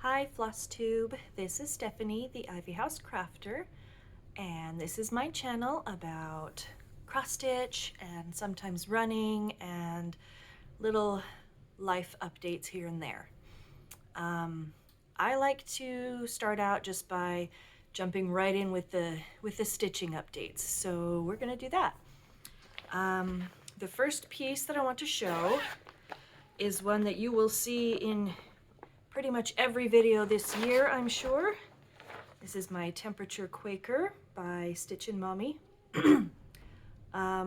Hi Flosstube, this is Stephanie, the Ivy House Crafter, and this is my channel about cross stitch and sometimes running and little life updates here and there. I like to start out just by jumping right in with the stitching updates, so we're gonna do that. The first piece that I want to show is one that you will see in pretty much every video this year, I'm sure. This is my Temperature Quaker by Stitchin' Mommy. I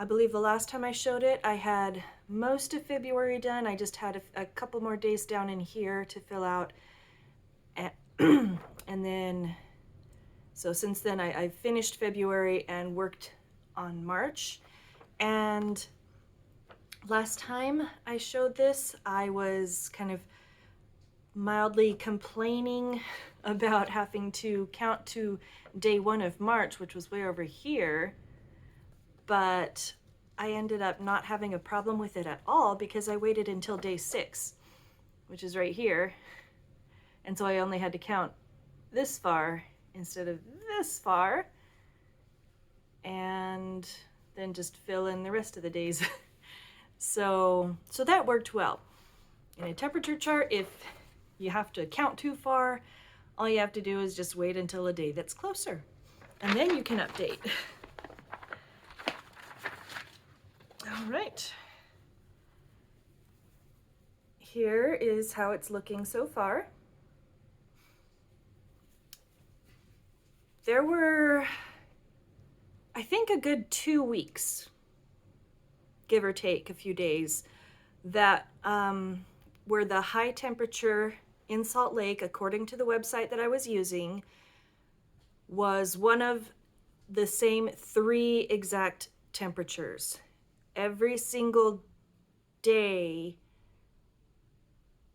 believe the last time I showed it, I had most of February done. I just had a couple more days down in here to fill out. And then, so since then I've finished February and worked on March. And last time I showed this, I was kind of mildly complaining about having to count to day 1 of March, which was way over here, but I ended up not having a problem with it at all because I waited until day 6, which is right here, and so I only had to count this far instead of this far, and then just fill in the rest of the days. So that worked well. In a temperature chart, if you have to count too far, all you have to do is just wait until a day that's closer, and then you can update. All right. Here is how it's looking so far. There were, I think, a good 2 weeks, give or take a few days, that were the high temperature in Salt Lake, according to the website that I was using, was one of the same 3 exact temperatures. Every single day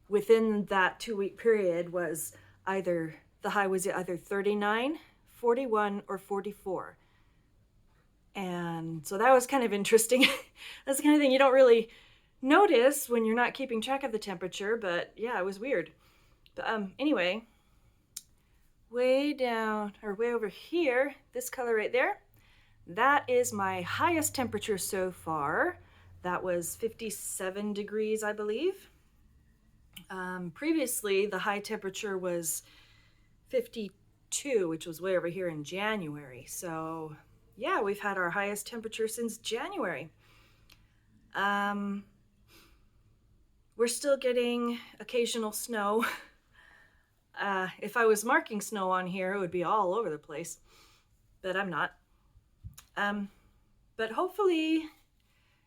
within that 2-week period was either, the high was either 39, 41, or 44. And so that was kind of interesting. That's the kind of thing you don't really notice when you're not keeping track of the temperature, but yeah, it was weird. But anyway, way down, or way over here, this color right there, that is my highest temperature so far. That was 57 degrees, I believe. Previously, the high temperature was 52, which was way over here in January. So yeah, we've had our highest temperature since January. We're still getting occasional snow. If I was marking snow on here, it would be all over the place, but I'm not. But hopefully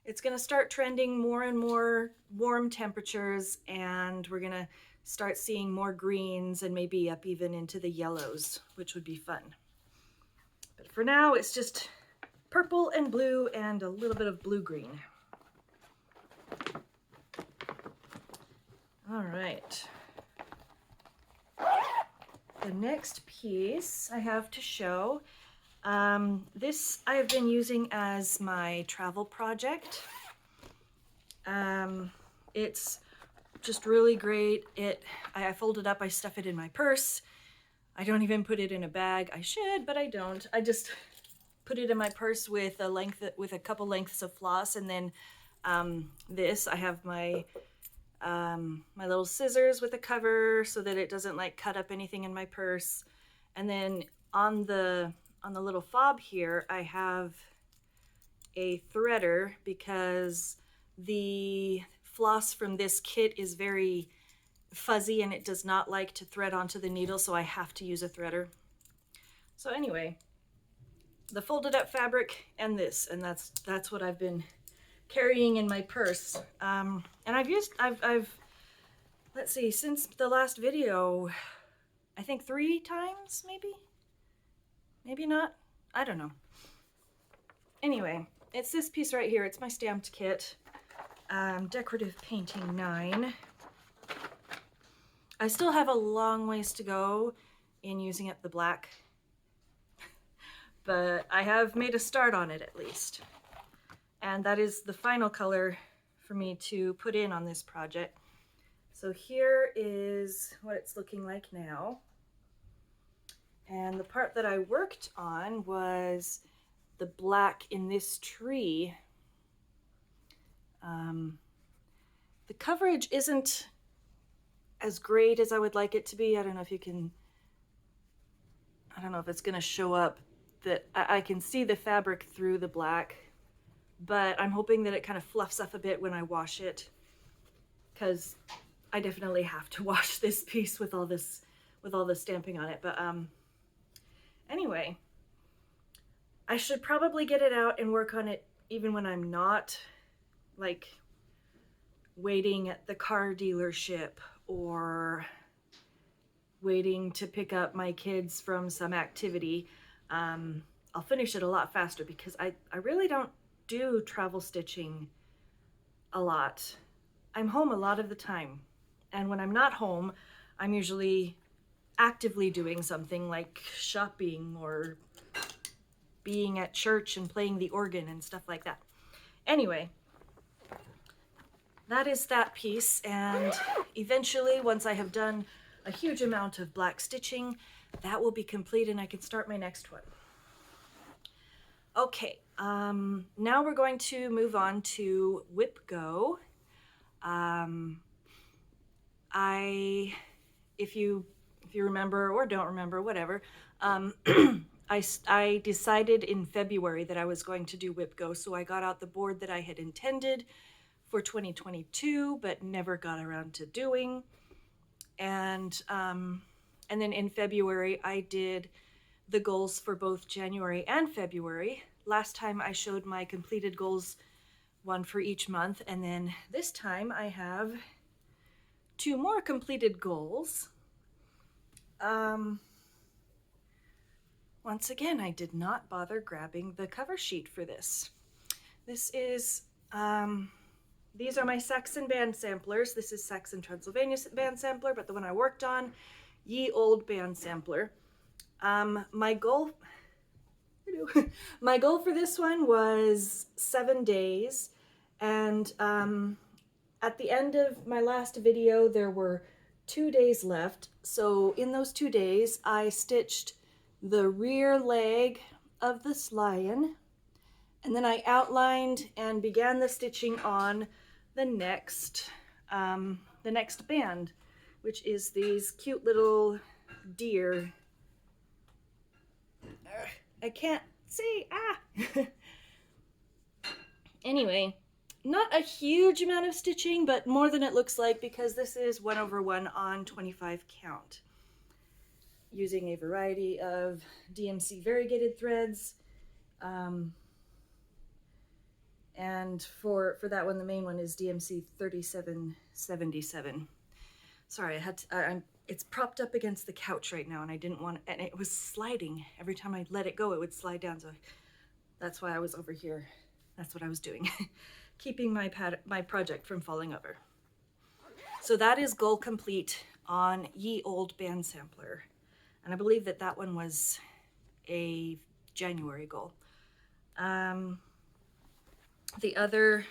it's going to start trending more and more warm temperatures, and we're going to start seeing more greens and maybe up even into the yellows, which would be fun. But for now, it's just purple and blue and a little bit of blue-green. All right. The next piece I have to show, this I have been using as my travel project. It's just really great. I fold it up, I stuff it in my purse. I don't even put it in a bag. I should, but I don't. I just put it in my purse with a couple lengths of floss, and then this, I have my my little scissors with a cover so that it doesn't like cut up anything in my purse. And then on the little fob here, I have a threader because the floss from this kit is very fuzzy and it does not like to thread onto the needle, so I have to use a threader. So anyway, the folded up fabric and this, and that's what I've been carrying in my purse. And I've let's see, since the last video, I think 3 times, maybe not, I don't know. Anyway, it's this piece right here. It's my stamped kit, Decorative Painting 9. I still have a long ways to go in using up the black, but I have made a start on it at least. And that is the final color for me to put in on this project. So here is what it's looking like now. And the part that I worked on was the black in this tree. The coverage isn't as great as I would like it to be. I don't know if you can, I don't know if it's gonna show up that I can see the fabric through the black, but I'm hoping that it kind of fluffs up a bit when I wash it, because I definitely have to wash this piece with all this stamping on it. But anyway, I should probably get it out and work on it even when I'm not like waiting at the car dealership or waiting to pick up my kids from some activity. I'll finish it a lot faster because I really don't do travel stitching a lot. I'm home a lot of the time, and when I'm not home, I'm usually actively doing something like shopping or being at church and playing the organ and stuff like that. Anyway, that is that piece, and eventually, once I have done a huge amount of black stitching, that will be complete and I can start my next one. Okay, now we're going to move on to WIPGO. If you remember or don't remember, whatever, I decided in February that I was going to do WIPGO, so I got out the board that I had intended for 2022, but never got around to doing. And then in February, I did the goals for both January and February. Last time I showed my completed goals, one for each month, and then this time I have 2 more completed goals. Once again, I did not bother grabbing the cover sheet for this. This is, these are my Saxon band samplers. This is Saxon Transylvania band sampler, but the one I worked on, Ye Old band sampler. My goal for this one was 7 days, and at the end of my last video there were 2 days left. So in those 2 days I stitched the rear leg of this lion, and then I outlined and began the stitching on the next band, which is these cute little deer. I can't see, Anyway, not a huge amount of stitching, but more than it looks like because this is 1/1 on 25 count. Using a variety of DMC variegated threads. And for that one, the main one is DMC 3777. Sorry, it's propped up against the couch right now, and I didn't want, and it was sliding. Every time I let it go, it would slide down, so that's why I was over here. That's what I was doing, keeping my project from falling over. So that is goal complete on Ye Old band sampler, and I believe that one was a January goal. The other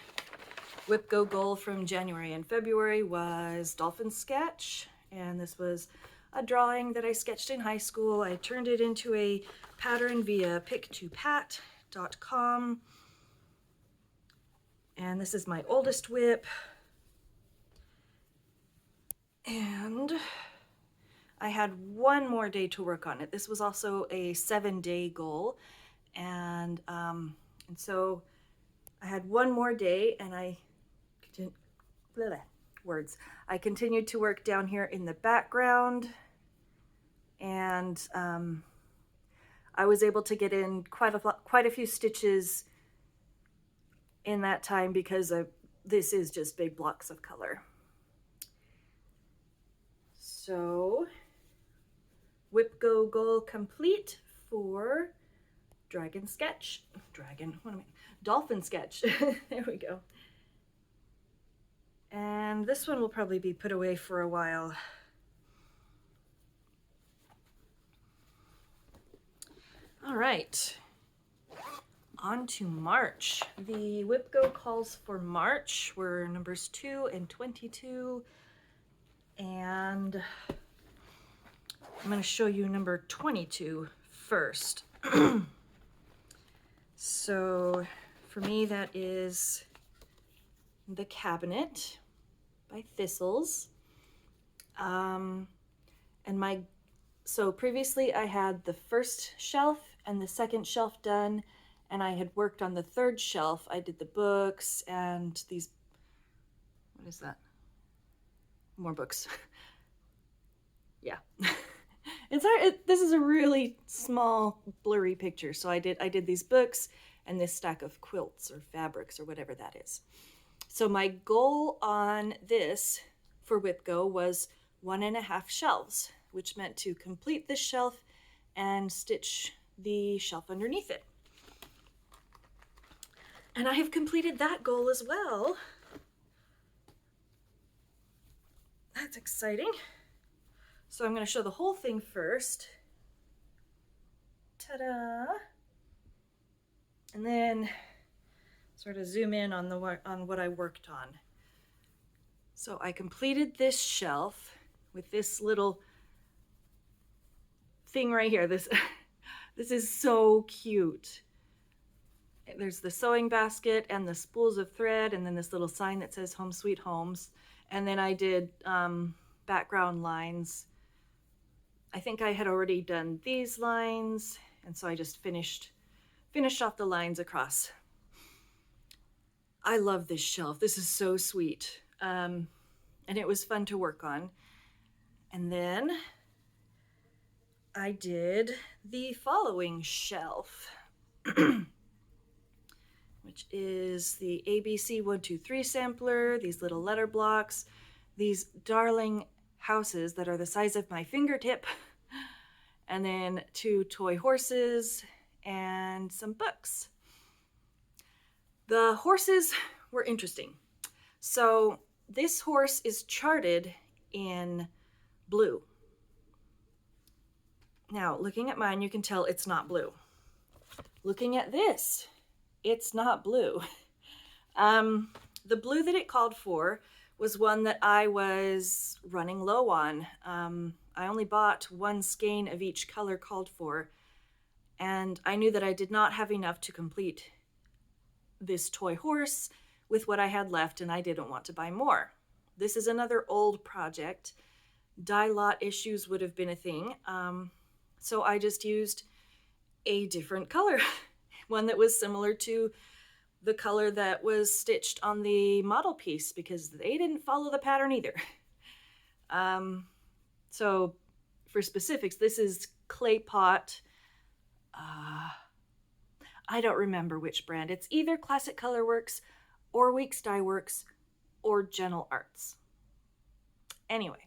WIPGO goal from January and February was dolphin sketch, and this was a drawing that I sketched in high school. I turned it into a pattern via pick2pat.com, and this is my oldest WIP, and I had 1 more day to work on it. This was also a 7-day goal, and so I had 1 more day, and I continued to work down here in the background, and I was able to get in quite a few stitches in that time because this is just big blocks of color. So WIPGO goal complete for dolphin sketch. There we go. And this one will probably be put away for a while. All right, on to March. The WIPGO calls for March were numbers 2 and 22. and I'm going to show you number 22 first. So for me, that is The Cabinet by Thistles. So previously I had the first shelf and the second shelf done, and I had worked on the third shelf. I did the books and these, what is that? More books. Yeah. This is a really small, blurry picture. So I did these books and this stack of quilts or fabrics or whatever that is. So my goal on this for WIPGO was 1.5 shelves, which meant to complete this shelf and stitch the shelf underneath it. And I have completed that goal as well. That's exciting. So I'm going to show the whole thing first. Ta-da! And then sort of zoom in on what I worked on. So I completed this shelf with this little thing right here. This is so cute. There's the sewing basket and the spools of thread, and then this little sign that says Home Sweet Homes. And then I did background lines. I think I had already done these lines, and so I just finished off the lines across. I love this shelf. This is so sweet. And it was fun to work on. And then I did the following shelf, which is the ABC 123 sampler, these little letter blocks, these darling houses that are the size of my fingertip, and then 2 toy horses and some books. The horses were interesting. So this horse is charted in blue. Now, looking at mine, you can tell it's not blue. Looking at this, it's not blue. The blue that it called for was one that I was running low on. I only bought 1 skein of each color called for, and I knew that I did not have enough to complete this toy horse with what I had left, and I didn't want to buy more. This is another old project. Dye lot issues would have been a thing, so I just used a different color, one that was similar to the color that was stitched on the model piece, because they didn't follow the pattern either. So for specifics, this is Clay Pot. I don't remember which brand. It's either Classic Colorworks or Weeks Dye Works or Gentle Arts. Anyway,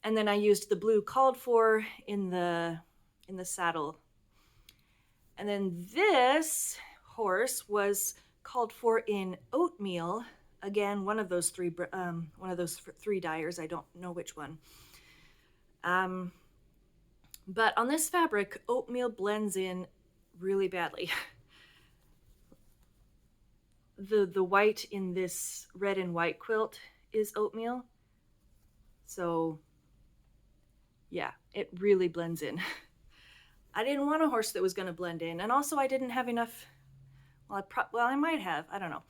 and then I used the blue called for in the saddle. And then this horse was called for in oatmeal. Again, one of those three dyers. I don't know which one. But on this fabric, oatmeal blends in really badly. The white in this red and white quilt is oatmeal. So yeah, it really blends in. I didn't want a horse that was going to blend in, and also I didn't have enough. Well, I might have, I don't know.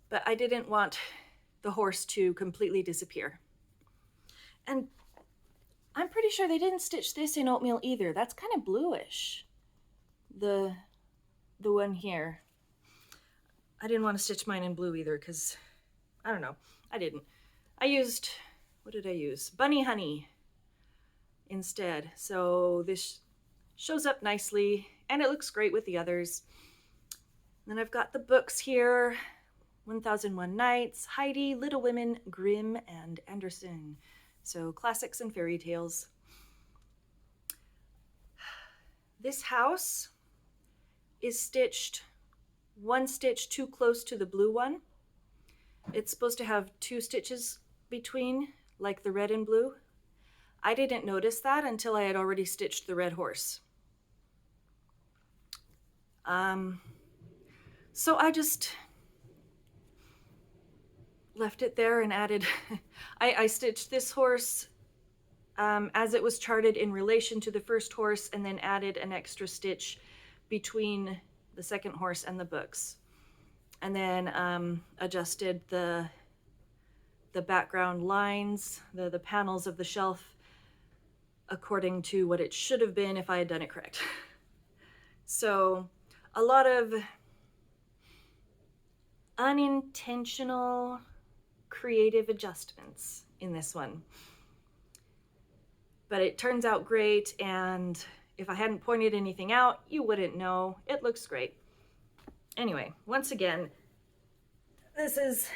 But I didn't want the horse to completely disappear. And I'm pretty sure they didn't stitch this in oatmeal either. That's kind of bluish. The one here. I didn't want to stitch mine in blue either because, I don't know, I didn't. I used, what did I use? Bunny Honey instead. So this shows up nicely and it looks great with the others. Then I've got the books here. 1001 Nights, Heidi, Little Women, Grimm, and Anderson. So classics and fairy tales. This house is stitched 1 stitch too close to the blue one. It's supposed to have 2 stitches between, like the red and blue. I didn't notice that until I had already stitched the red horse. So I just left it there and added, I stitched this horse as it was charted in relation to the first horse, and then added an extra stitch between the second horse and the books. And then adjusted the background lines, the panels of the shelf, according to what it should have been if I had done it correct. So a lot of unintentional creative adjustments in this one. But it turns out great, and if I hadn't pointed anything out, you wouldn't know. It looks great. Anyway, once again, this is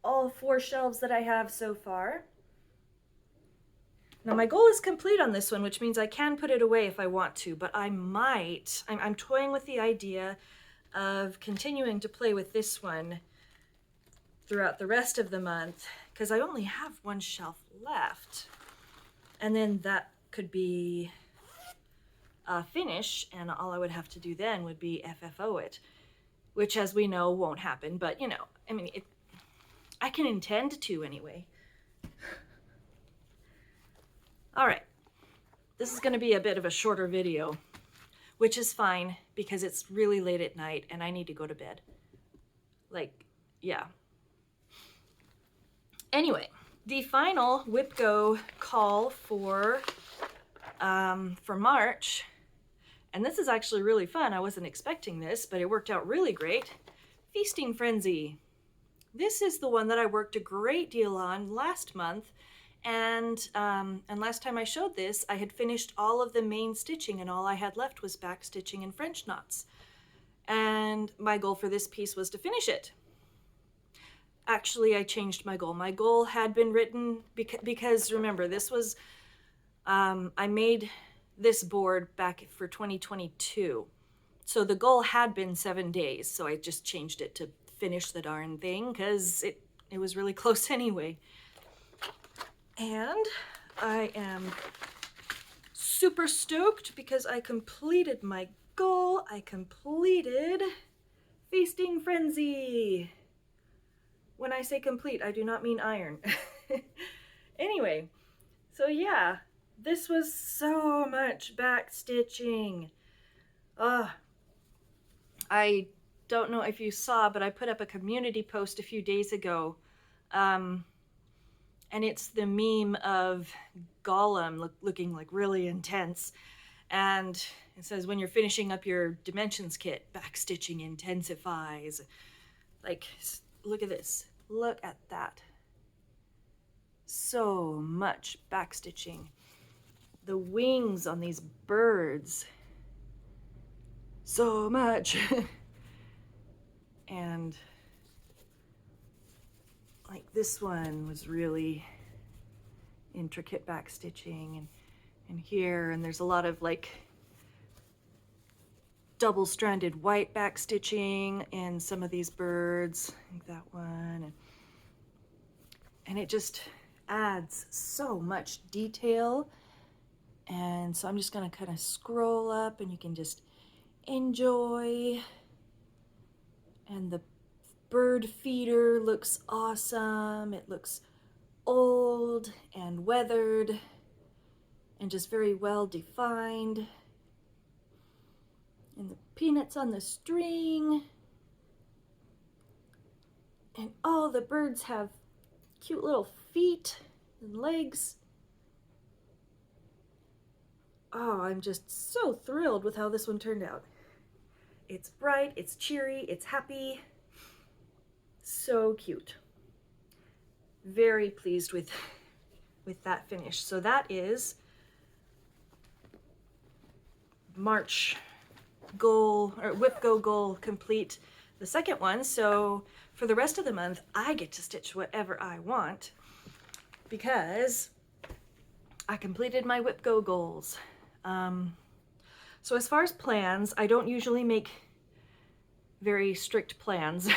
all 4 shelves that I have so far. Now my goal is complete on this one, which means I can put it away if I want to, but I'm toying with the idea of continuing to play with this one throughout the rest of the month, because I only have 1 shelf left. And then that could be a finish, and all I would have to do then would be FFO it, which, as we know, won't happen. But, you know, I mean, I can intend to anyway. All right, this is going to be a bit of a shorter video, which is fine because it's really late at night and I need to go to bed. Like, yeah. Anyway, the final WIPGO call for March, and this is actually really fun. I wasn't expecting this, but it worked out really great. Feasting Frenzy. This is the one that I worked a great deal on last month, and last time I showed this, I had finished all of the main stitching, and all I had left was back stitching and French knots. And my goal for this piece was to finish it. Actually, I changed my goal. My goal had been written because remember, this was, I made this board back for 2022. So the goal had been 7 days. So I just changed it to finish the darn thing because it was really close anyway. And I am super stoked because I completed my goal. I completed Feasting Frenzy. When I say complete, I do not mean iron. Anyway, so yeah, this was so much back stitching. I don't know if you saw, but I put up a community post a few days ago. And it's the meme of Gollum looking like really intense. And it says, when you're finishing up your dimensions kit, back stitching intensifies. Like, look at this. Look at that. So much backstitching. The wings on these birds. So much. And like this one was really intricate backstitching, and here, and there's a lot of like double-stranded white backstitching in some of these birds, like that one, and it just adds so much detail. And so I'm just gonna kind of scroll up and you can just enjoy. And the bird feeder looks awesome. It looks old and weathered and just very well defined. And the peanuts on the string. And all the birds have cute little feet and legs. Oh, I'm just so thrilled with how this one turned out. It's bright, it's cheery, it's happy. So cute. Very pleased with that finish. So that is March goal, or WIPGO goal complete, the second one. So for the rest of the month, I get to stitch whatever I want because I completed my WIPGO goals. So as far as plans, I don't usually make very strict plans.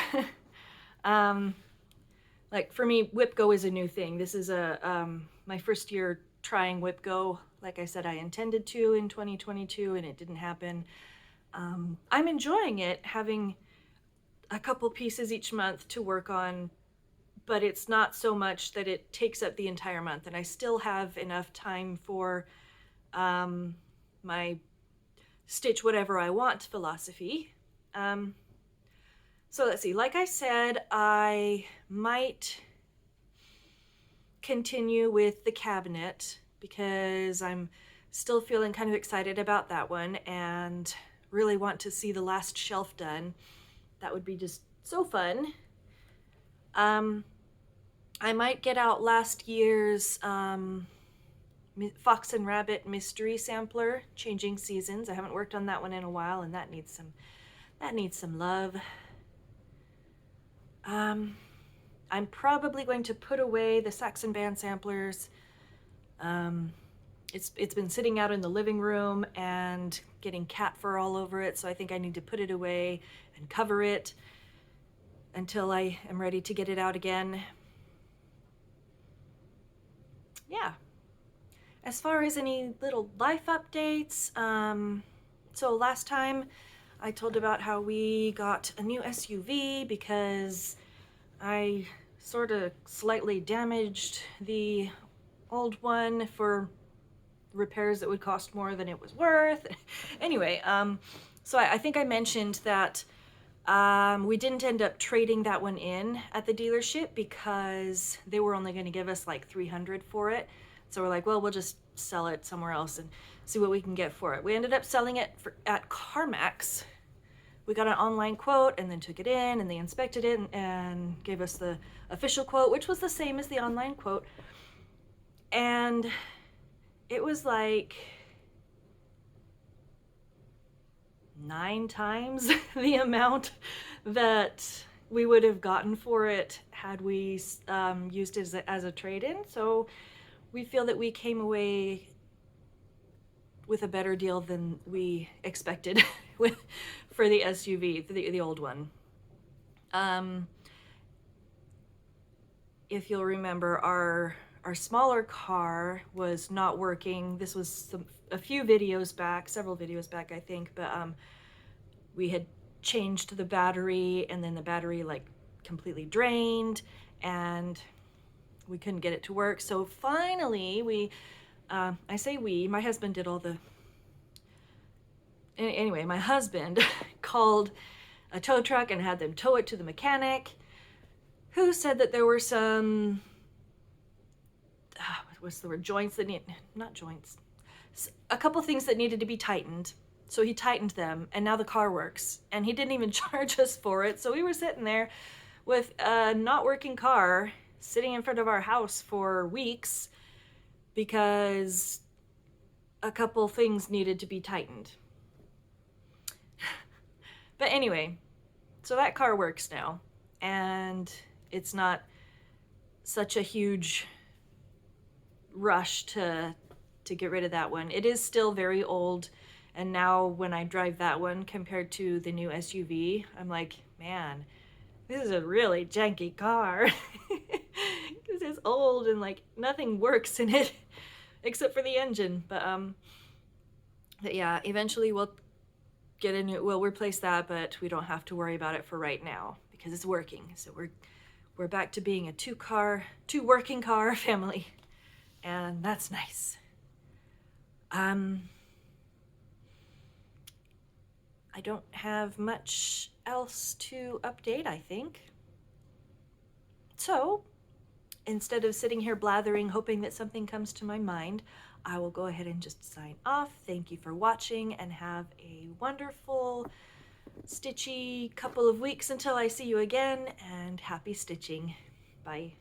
Like for me, WIPGO is a new thing. This is my first year trying WIPGO. Like I said, I intended to in 2022 and it didn't happen. I'm enjoying it, having a couple pieces each month to work on but it's not so much that it takes up the entire month, and I still have enough time for my stitch whatever I want philosophy. So let's see, like I said, I might continue with the cabinet because I'm still feeling kind of excited about that one and really want to see the last shelf done. That would be just so fun. I might get out last year's Fox and Rabbit mystery sampler, Changing Seasons. I haven't worked on that one in a while, and that needs some love. I'm probably going to put away the Saxon band samplers. It's been sitting out in the living room and getting cat fur all over it, so I think I need to put it away and cover it until I am ready to get it out again. Yeah. As far as any little life updates, so last time I told about how we got a new SUV because I sort of slightly damaged the old one for repairs that would cost more than it was worth. Anyway, so I think I mentioned that we didn't end up trading that one in at the dealership because they were only going to give us like $300 for it. So we're like, well, we'll just sell it somewhere else and see what we can get for it. We ended up selling it at CarMax. We got an online quote and then took it in, and they inspected it and gave us the official quote, which was the same as the online quote. And it was like 9 times the amount that we would have gotten for it had we used it as a trade-in. So we feel that we came away with a better deal than we expected for the SUV, the old one. If you'll remember, our smaller car was not working. This was a few videos back, several videos back, I think, but we had changed the battery, and then the battery like completely drained, and we couldn't get it to work. So finally, I say we, my husband did all the, anyway, my husband called a tow truck and had them tow it to the mechanic, who said that there were some, what's the word, joints that not joints, a couple things that needed to be tightened. So he tightened them, and now the car works, and he didn't even charge us for it. So we were sitting there with a not working car sitting in front of our house for weeks because a couple things needed to be tightened. But anyway, so that car works now, and it's not such a huge rush to get rid of that one. It is still very old, and now when I drive that one compared to the new SUV, I'm like, man, this is a really janky car. Because it's old and like nothing works in it except for the engine. But yeah, eventually we'll replace that, but we don't have to worry about it for right now because it's working. So we're back to being a two working car family, and that's nice. I don't have much else to update, I think. So instead of sitting here blathering, hoping that something comes to my mind, I will go ahead and just sign off. Thank you for watching, and have a wonderful, stitchy couple of weeks until I see you again, and happy stitching. Bye.